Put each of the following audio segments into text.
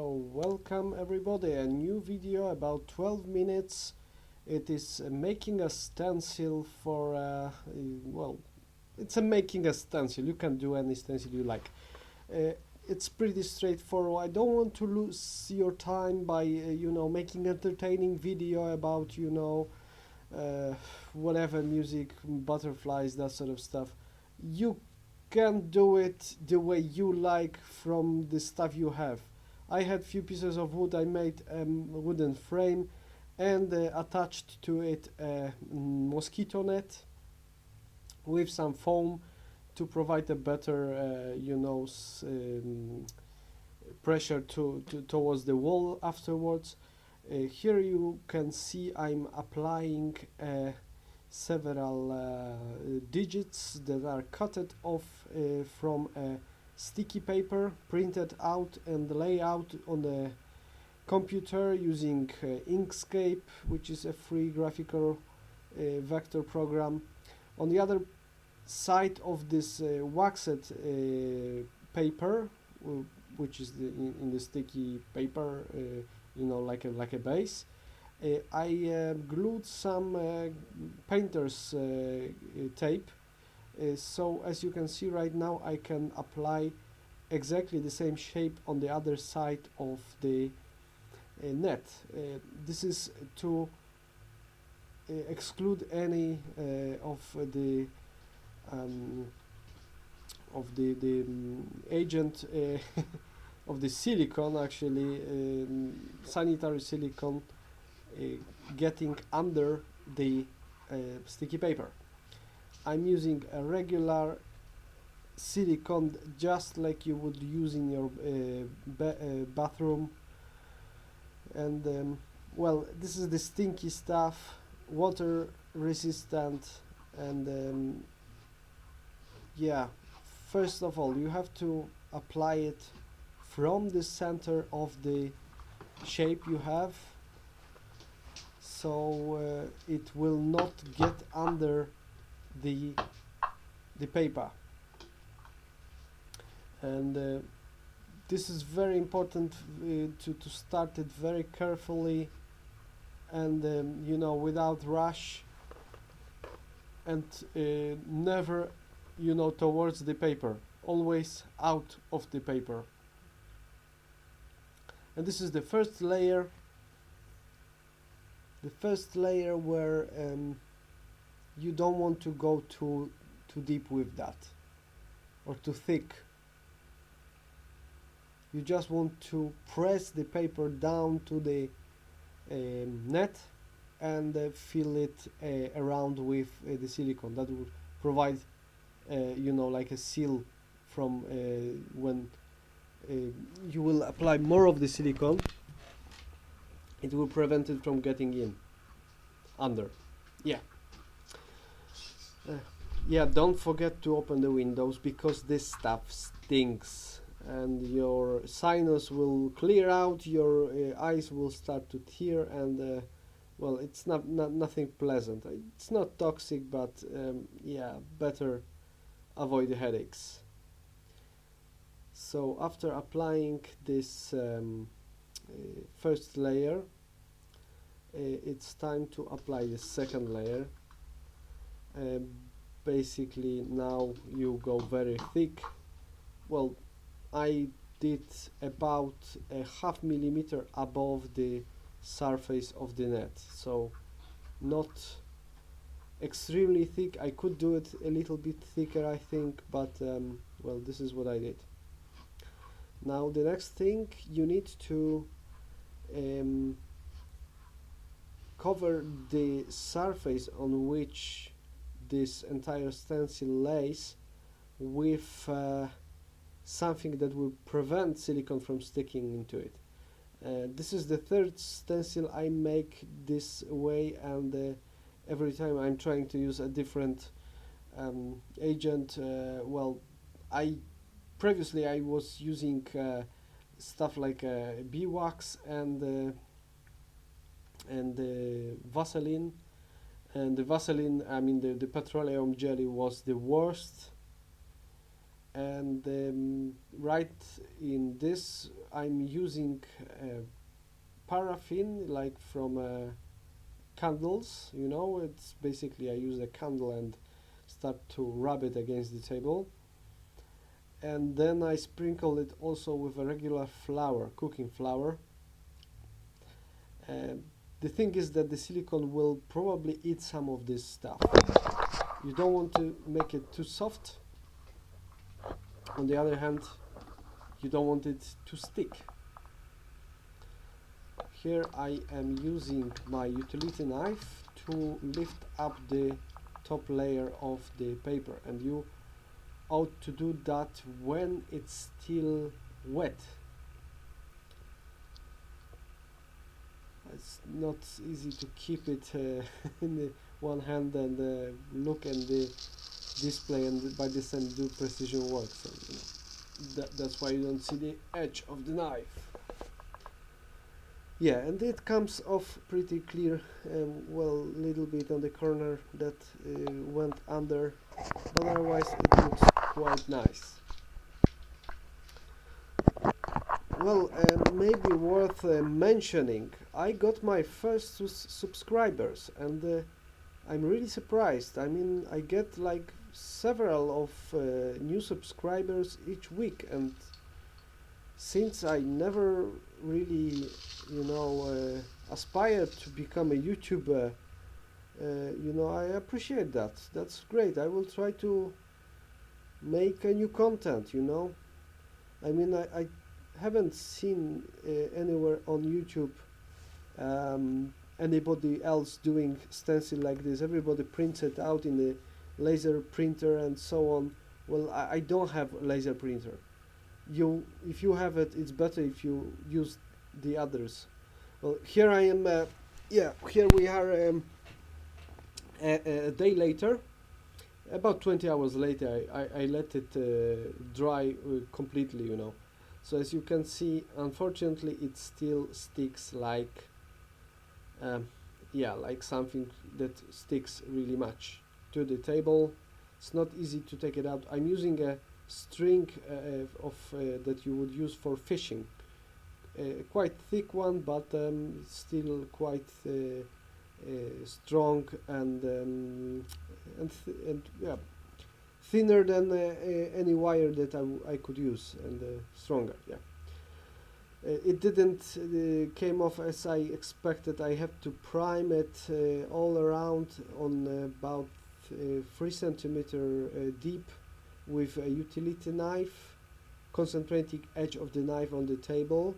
Welcome everybody, a new video about 12 minutes. It is making a stencil for, well, it's a making a stencil. You can do any stencil you like. It's pretty straightforward. I don't want to lose your time by, making entertaining video about, whatever music, butterflies, that sort of stuff. You can do it the way you like from the stuff you have. I had few pieces of wood. I made a wooden frame and attached to it a mosquito net with some foam to provide a better, pressure towards the wall afterwards. Here you can see I'm applying several digits that are cut off from a sticky paper, printed out and lay out on the computer using Inkscape, which is a free graphical vector program. On the other side of this waxed paper, which is in the sticky paper, like a base, I glued some painter's tape. So as you can see right now, I can apply exactly the same shape on the other side of the net. This is to exclude any of the agent of the silicone, actually sanitary silicone, getting under the sticky paper. I'm using a regular silicone, just like you would use in your bathroom. And well, this is the stinky stuff, water resistant, and yeah, first of all you have to apply it from the center of the shape you have, so it will not get under the paper. And this is very important to start it very carefully and without rush, and never towards the paper, always out of the paper. And this is the first layer where you don't want to go too deep with that, or too thick. You just want to press the paper down to the net and fill it around with the silicone. That would provide like a seal from when you will apply more of the silicone. It will prevent it from getting in under. Yeah, don't forget to open the windows, because this stuff stinks and your sinus will clear out, your eyes will start to tear, and well, it's nothing pleasant. It's not toxic, but yeah, better avoid the headaches. So after applying this first layer, it's time to apply the second layer. Basically now you go very thick. Well, I did about a ½ millimeter above the surface of the net, so not extremely thick. I could do it a little bit thicker, I think, but well, this is what I did. Now the next thing, you need to cover the surface on which this entire stencil lays with something that will prevent silicone from sticking into it. This is the third stencil I make this way, and every time I'm trying to use a different agent. Well, previously I was using stuff like beeswax and Vaseline. And the Vaseline, I mean the petroleum jelly, was the worst. and right in this I'm using paraffin, like from candles, you know. It's basically I use a candle and start to rub it against the table, and then I sprinkle it also with a regular flour, cooking flour. And the thing is that the silicone will probably eat some of this stuff. You don't want to make it too soft. On the other hand, you don't want it to stick. Here I am using my utility knife to lift up the top layer of the paper, and you ought to do that when it's still wet. It's not easy to keep it in the one hand and look at the display and by the same do precision work. So you know, that's why you don't see the edge of the knife. Yeah, and it comes off pretty clear. Well, little bit on the corner that went under, but otherwise it looks quite nice. Well, maybe worth mentioning, I got my first subscribers, and I'm really surprised. I mean, I get like several of new subscribers each week, and since I never really, you know, aspired to become a YouTuber, you know, I appreciate that. That's great. I will try to make a new content, you know. I mean, I haven't seen anywhere on YouTube anybody else doing stencil like this. Everybody prints it out in the laser printer and so on. Well, I don't have a laser printer. If you have it, it's better if you use the others. Well, here I am. Yeah, here we are. A day later, about 20 hours later, I let it dry completely, you know. So as you can see, unfortunately, it still sticks like, yeah, like something that sticks really much to the table. It's not easy to take it out. I'm using a string that you would use for fishing, quite thick one, but still quite strong and yeah, thinner than any wire that I could use, and stronger. Yeah, it didn't came off as I expected. I have to prime it all around on about 3 centimeter deep with a utility knife, concentrating edge of the knife on the table.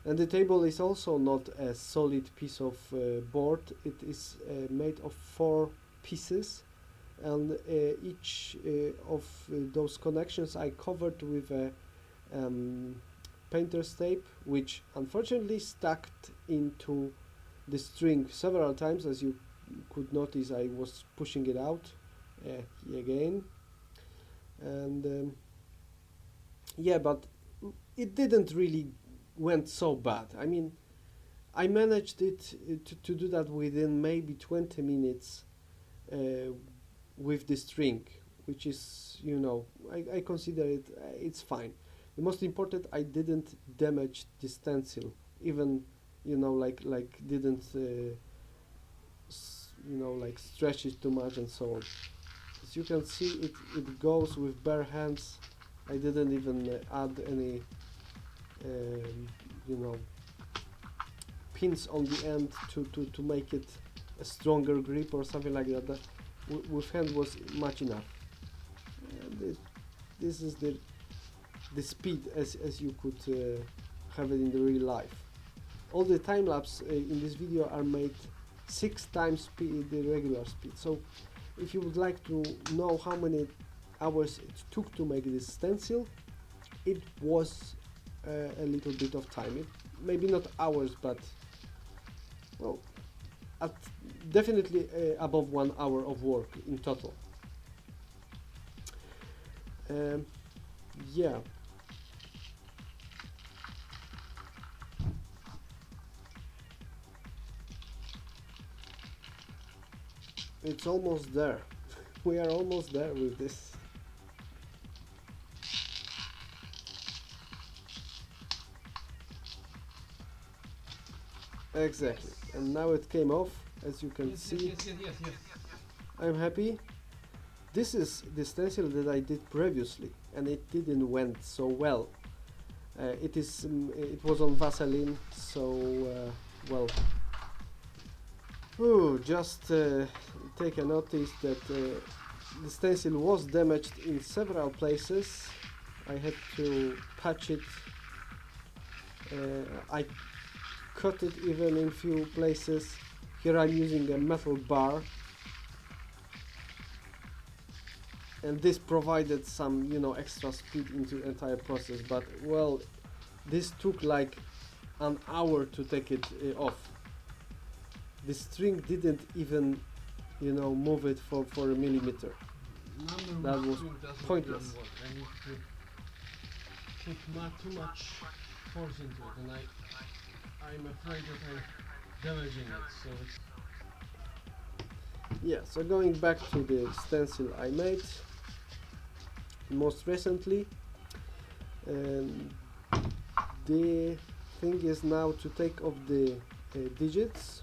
And the table is also not a solid piece of board. It is made of 4 pieces, and each of those connections I covered with a painter's tape, which unfortunately stuck into the string several times. As you could notice, I was pushing it out again, and yeah, but it didn't really went so bad. I mean, I managed it to do that within maybe 20 minutes with the string, which is, you know, I consider it, it's fine. The most important, I didn't damage the stencil, even, you know, like didn't you know, like stretch it too much and so on. As you can see, it goes with bare hands. I didn't even add any you know, pins on the end to make it a stronger grip or something like that. With hand was much enough. And this is the speed as you could have it in the real life. All the time lapse in this video are made 6 times speed, the regular speed. So if you would like to know how many hours it took to make this stencil, it was a little bit of time. Maybe not hours, but well, definitely above 1 hour of work in total. Yeah. It's almost there. We are almost there with this. Exactly. And now it came off, as you can see. Yes. I'm happy. This is the stencil that I did previously, and it didn't went so well. It was on Vaseline, so well. Just take a notice that the stencil was damaged in several places. I had to patch it. I cut it even in few places. Here I'm using a metal bar, and this provided some, extra speed into the entire process. But well, this took like an hour to take it off. The string didn't even, move it for a millimeter. That was pointless. I need to put too much force into it, and I'm afraid that I'm damaging it. So it's Yeah, so going back to the stencil I made most recently, and the thing is now to take off the digits.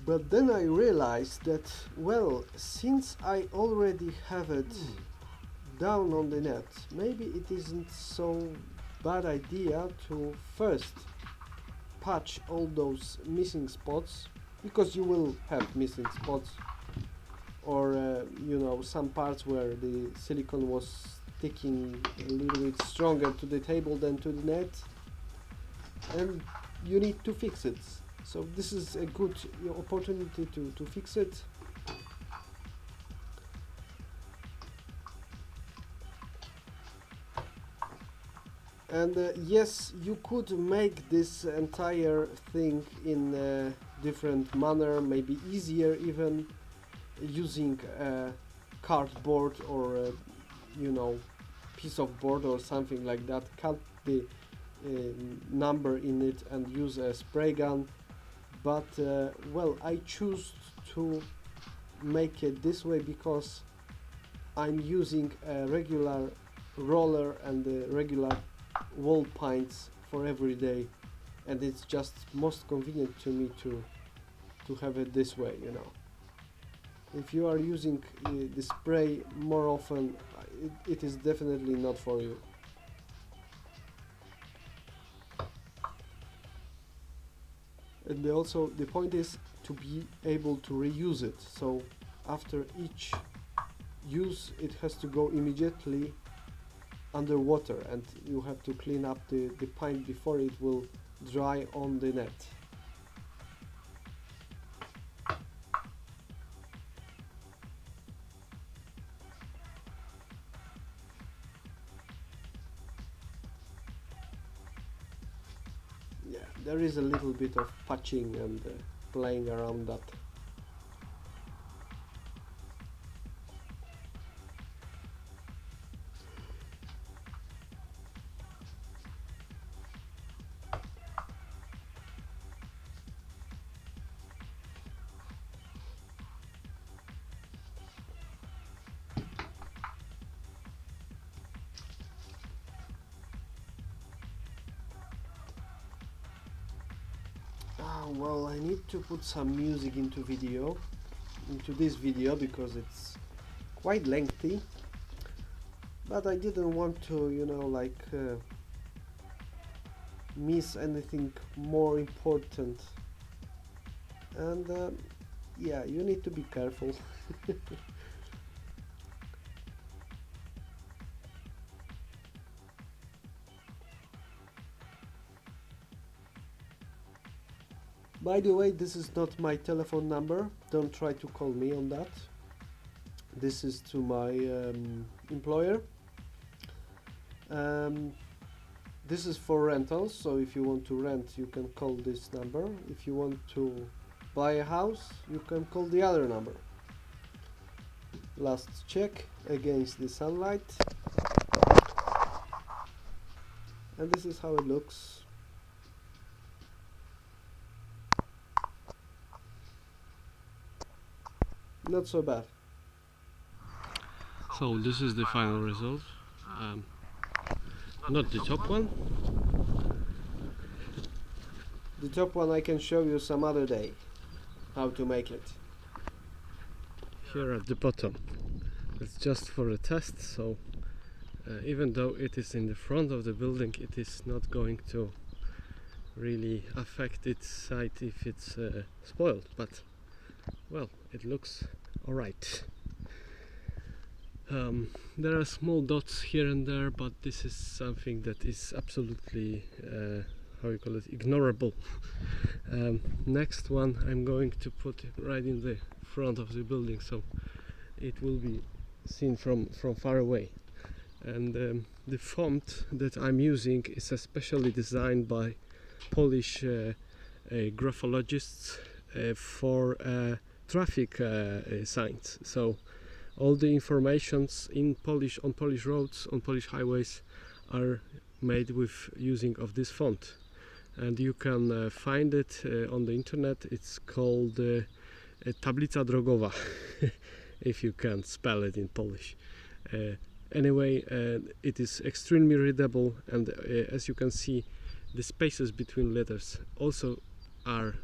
But then I realized that, well, since I already have it down on the net, maybe it isn't so bad idea to first patch all those missing spots, because you will have missing spots, or some parts where the silicone was sticking a little bit stronger to the table than to the net, and you need to fix it. So this is a good opportunity to fix it. And yes, you could make this entire thing in a different manner, maybe easier even, using a cardboard or a, piece of board or something like that. Cut the number in it and use a spray gun. But well, I choose to make it this way because I'm using a regular roller and the regular wall paints for every day, and it's just most convenient to me to have it this way. If you are using the spray more often, it is definitely not for you. And also the point is to be able to reuse it, so after each use it has to go immediately underwater, and you have to clean up the paint before it will dry on the net. Yeah, there is a little bit of patching and playing around that. Well, I need to put some music into this video because it's quite lengthy, but I didn't want to miss anything more important, and yeah, you need to be careful. By the way, this is not my telephone number, don't try to call me on that. This is to my employer. This is for rentals, so if you want to rent you can call this number. If you want to buy a house you can call the other number. Last check against the sunlight, and this is how it looks. Not so bad. so this is the final result. not the top one. The top one I can show you some other day how to make it. Here at the bottom, it's just for a test, so even though it is in the front of the building, it is not going to really affect its site if it's spoiled, but well, it looks alright. There are small dots here and there, but this is something that is absolutely how you call it, ignorable. Next one I'm going to put it right in the front of the building, so it will be seen from far away. And the font that I'm using is especially designed by Polish graphologists for traffic signs. So all the informations in Polish, on Polish roads, on Polish highways, are made with using of this font. And you can find it on the internet. It's called tablica drogowa, if you can spell it in Polish. Anyway, it is extremely readable, and as you can see, the spaces between letters also are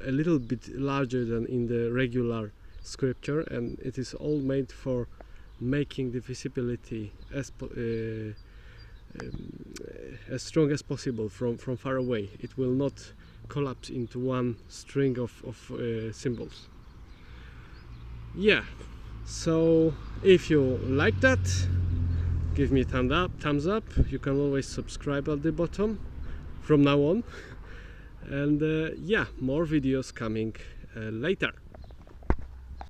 a little bit larger than in the regular scripture, and it is all made for making the visibility as strong as possible from far away. It will not collapse into one string of symbols. Yeah, so if you like that, give me a thumbs up. You can always subscribe at the bottom from now on, and yeah, more videos coming later.